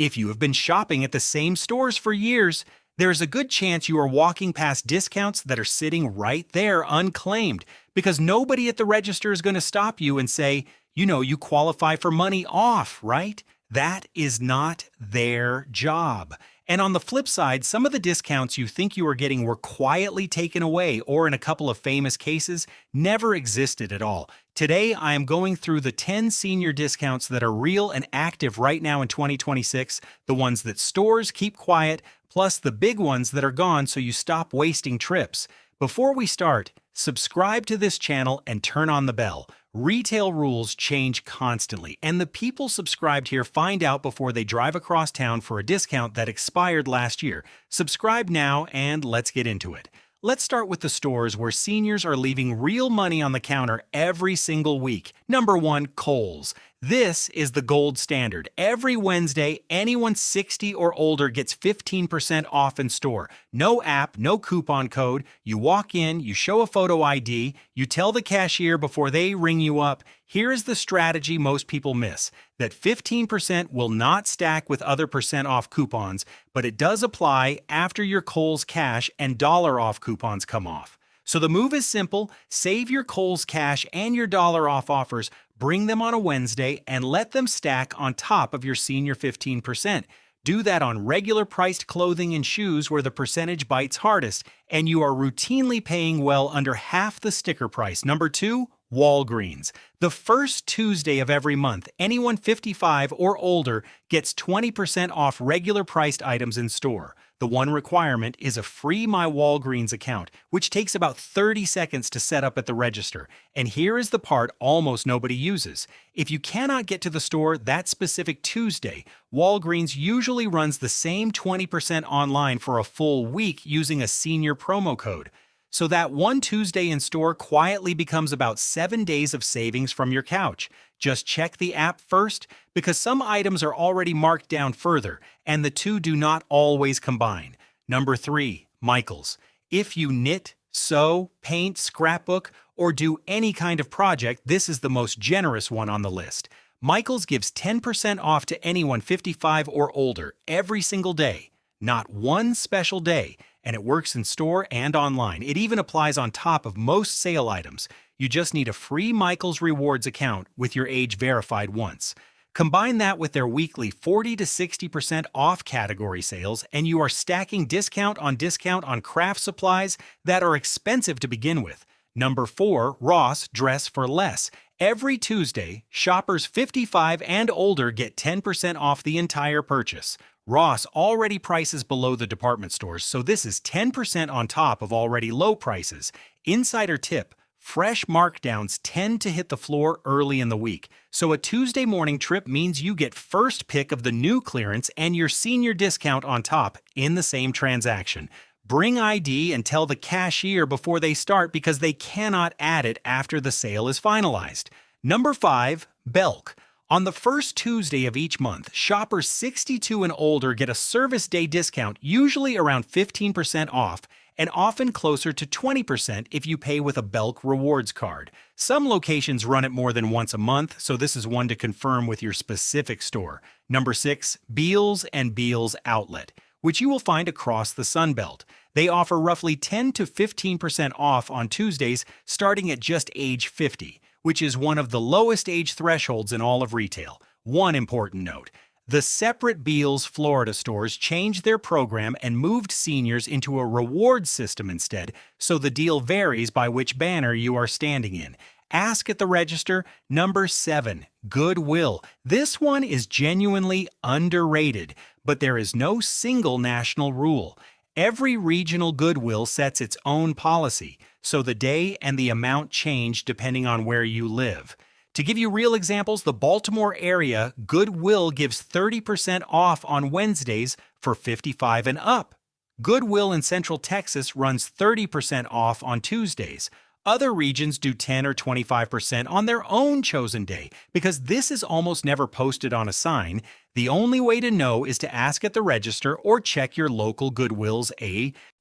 If you have been shopping at the same stores for years, there is a good chance you are walking past discounts that are sitting right there unclaimed because nobody at the register is going to stop you and say, you qualify for money off, right? That is not their job. And on the flip side, some of the discounts you think you are getting were quietly taken away or, in a couple of famous cases, never existed at all. Today, I am going through the 10 senior discounts that are real and active right now in 2026, the ones that stores keep quiet, plus the big ones that are gone so you stop wasting trips. Before we start, subscribe to this channel and turn on the bell. Retail rules change constantly, and the people subscribed here find out before they drive across town for a discount that expired last year. Subscribe now and let's get into it. Let's start with the stores where seniors are leaving real money on the counter every single week. Number 1, Kohl's. This is the gold standard. Every Wednesday, anyone 60 or older gets 15% off in store. No app, no coupon code. You walk in, you show a photo ID, you tell the cashier before they ring you up. Here is the strategy most people miss, that 15% will not stack with other percent off coupons, but it does apply after your Kohl's Cash and dollar off coupons come off. So the move is simple: save your Kohl's Cash and your dollar off offers, bring them on a Wednesday, and let them stack on top of your senior 15%. Do that on regular priced clothing and shoes where the percentage bites hardest, and you are routinely paying well under half the sticker price. Number 2, Walgreens. The first Tuesday of every month, anyone 55 or older gets 20% off regular priced items in store. The one requirement is a free My Walgreens account, which takes about 30 seconds to set up at the register. And here is the part almost nobody uses. If you cannot get to the store that specific Tuesday, Walgreens usually runs the same 20% online for a full week using a senior promo code. So that one Tuesday in store quietly becomes about 7 days of savings from your couch. Just check the app first, because some items are already marked down further, and the two do not always combine. Number 3, Michaels. If you knit, sew, paint, scrapbook, or do any kind of project, this is the most generous one on the list. Michaels gives 10% off to anyone 55 or older every single day. Not one special day, and it works in store and online. It even applies on top of most sale items. You just need a free Michaels Rewards account with your age verified once. Combine that with their weekly 40 to 60% off category sales, and you are stacking discount on craft supplies that are expensive to begin with. Number 4, Ross Dress for Less. Every Tuesday, shoppers 55 and older get 10% off the entire purchase. Ross already prices below the department stores, so this is 10% on top of already low prices. Insider tip: fresh markdowns tend to hit the floor early in the week, so a Tuesday morning trip means you get first pick of the new clearance and your senior discount on top in the same transaction. Bring ID and tell the cashier before they start because they cannot add it after the sale is finalized. Number 5, Belk. On the first Tuesday of each month, shoppers 62 and older get a service day discount, usually around 15% off, and often closer to 20% if you pay with a Belk rewards card. Some locations run it more than once a month, so this is one to confirm with your specific store. Number 6, Beals and Beals Outlet, which you will find across the Sun Belt. They offer roughly 10 to 15% off on Tuesdays, starting at just age 50. Which is one of the lowest age thresholds in all of retail. One important note: the separate Beals Florida stores changed their program and moved seniors into a rewards system instead, so the deal varies by which banner you are standing in. Ask at the register. Number 7, Goodwill. This one is genuinely underrated, but there is no single national rule. Every regional Goodwill sets its own policy, so the day and the amount change depending on where you live. To give you real examples, the Baltimore area Goodwill gives 30% off on Wednesdays for 55 and up. Goodwill in Central Texas runs 30% off on Tuesdays. Other regions do 10 or 25% on their own chosen day. Because this is almost never posted on a sign, the only way to know is to ask at the register or check your local Goodwill's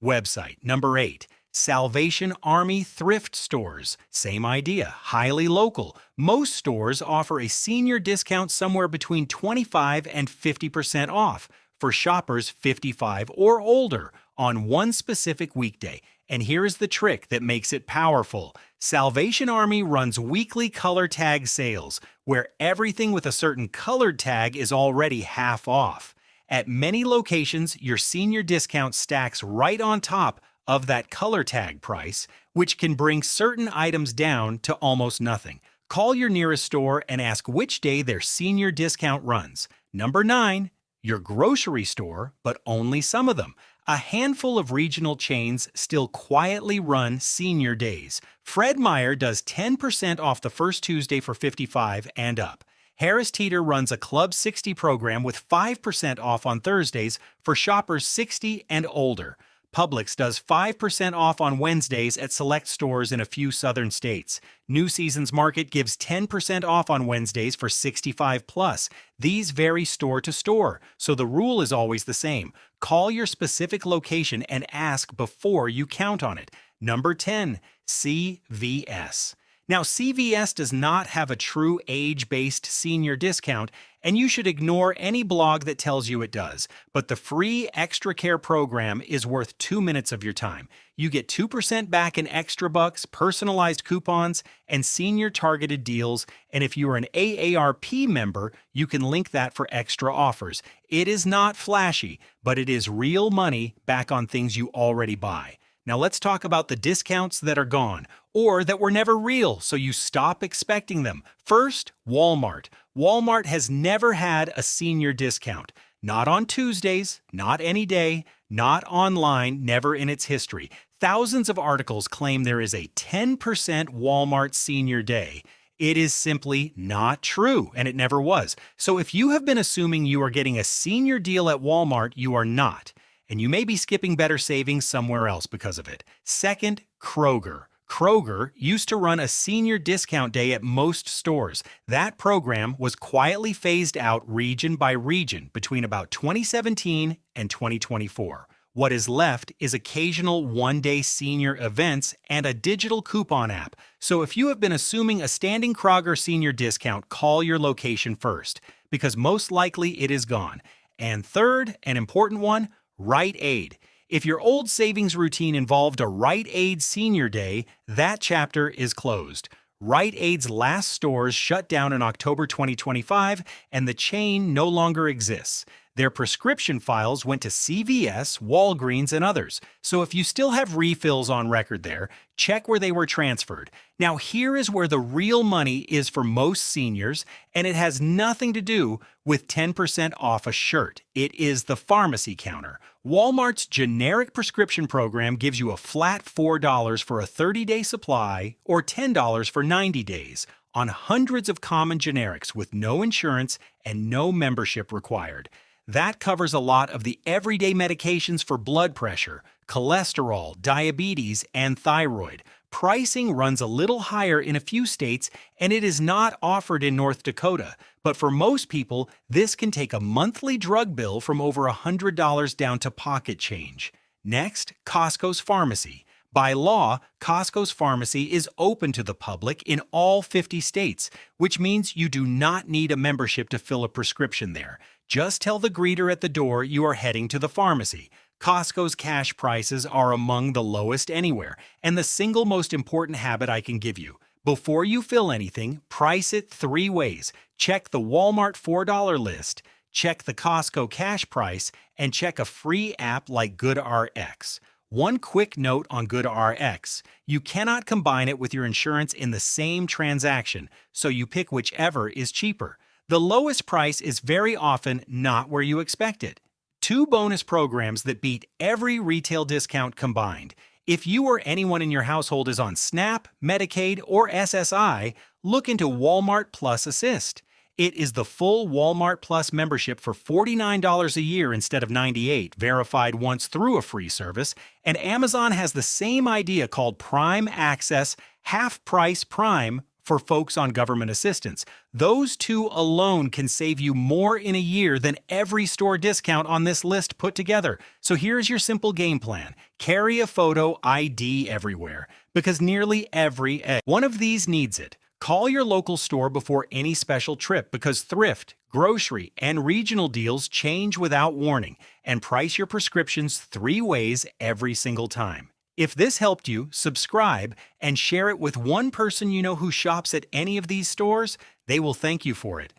website. Number 8. Salvation Army thrift stores. Same idea, highly local. Most stores offer a senior discount somewhere between 25 and 50% off for shoppers 55 or older on one specific weekday. And here is the trick that makes it powerful. Salvation Army runs weekly color tag sales, where everything with a certain colored tag is already half off. At many locations, your senior discount stacks right on top of that color tag price, which can bring certain items down to almost nothing. Call your nearest store and ask which day their senior discount runs. Number 9, your grocery store, but only some of them. A handful of regional chains still quietly run senior days. Fred Meyer does 10% off the first Tuesday for 55 and up. Harris Teeter runs a Club 60 program with 5% off on Thursdays for shoppers 60 and older. Publix does 5% off on Wednesdays at select stores in a few southern states. New Seasons Market gives 10% off on Wednesdays for 65 plus. These vary store to store, so the rule is always the same. Call your specific location and ask before you count on it. Number 10, CVS. Now, CVS does not have a true age-based senior discount, and you should ignore any blog that tells you it does. But the free Extra Care program is worth 2 minutes of your time. You get 2% back in extra bucks, personalized coupons, and senior targeted deals. And if you are an AARP member, you can link that for extra offers. It is not flashy, but it is real money back on things you already buy. Now let's talk about the discounts that are gone, or that were never real, so you stop expecting them. First, Walmart. Walmart has never had a senior discount. Not on Tuesdays, not any day, not online, never in its history. Thousands of articles claim there is a 10% Walmart Senior Day. It is simply not true, and it never was. So if you have been assuming you are getting a senior deal at Walmart, you are not. And you may be skipping better savings somewhere else because of it. Second, Kroger. Kroger used to run a senior discount day at most stores. That program was quietly phased out region by region between about 2017 and 2024. What is left is occasional one-day senior events and a digital coupon app. So if you have been assuming a standing Kroger senior discount, call your location first, because most likely it is gone. And third, an important one, Rite Aid. If your old savings routine involved a Rite Aid Senior Day, that chapter is closed. Rite Aid's last stores shut down in October 2025, and the chain no longer exists. Their prescription files went to CVS, Walgreens, and others. So if you still have refills on record there, check where they were transferred. Now here is where the real money is for most seniors, and it has nothing to do with 10% off a shirt. It is the pharmacy counter. Walmart's generic prescription program gives you a flat $4 for a 30-day supply or $10 for 90 days on hundreds of common generics with no insurance and no membership required. That covers a lot of the everyday medications for blood pressure, cholesterol, diabetes, and thyroid. Pricing runs a little higher in a few states, and it is not offered in North Dakota. But for most people, this can take a monthly drug bill from over $100 down to pocket change. Next, Costco's Pharmacy. By law, Costco's Pharmacy is open to the public in all 50 states, which means you do not need a membership to fill a prescription there. Just tell the greeter at the door you are heading to the pharmacy. Costco's cash prices are among the lowest anywhere, and the single most important habit I can give you. Before you fill anything, price it 3 ways. Check the Walmart $4 list, check the Costco cash price, and check a free app like GoodRx. One quick note on GoodRx: you cannot combine it with your insurance in the same transaction, so you pick whichever is cheaper. The lowest price is very often not where you expect it. 2 bonus programs that beat every retail discount combined. If you or anyone in your household is on SNAP, Medicaid, or SSI, look into Walmart Plus Assist. It is the full Walmart Plus membership for $49 a year instead of $98, verified once through a free service, and Amazon has the same idea called Prime Access, half price Prime, for folks on government assistance. Those two alone can save you more in a year than every store discount on this list put together. So here's your simple game plan. Carry a photo ID everywhere, because nearly every one of these needs it. Call your local store before any special trip, because thrift, grocery, and regional deals change without warning, and price your prescriptions 3 ways every single time. If this helped you, subscribe and share it with one person you know who shops at any of these stores. They will thank you for it.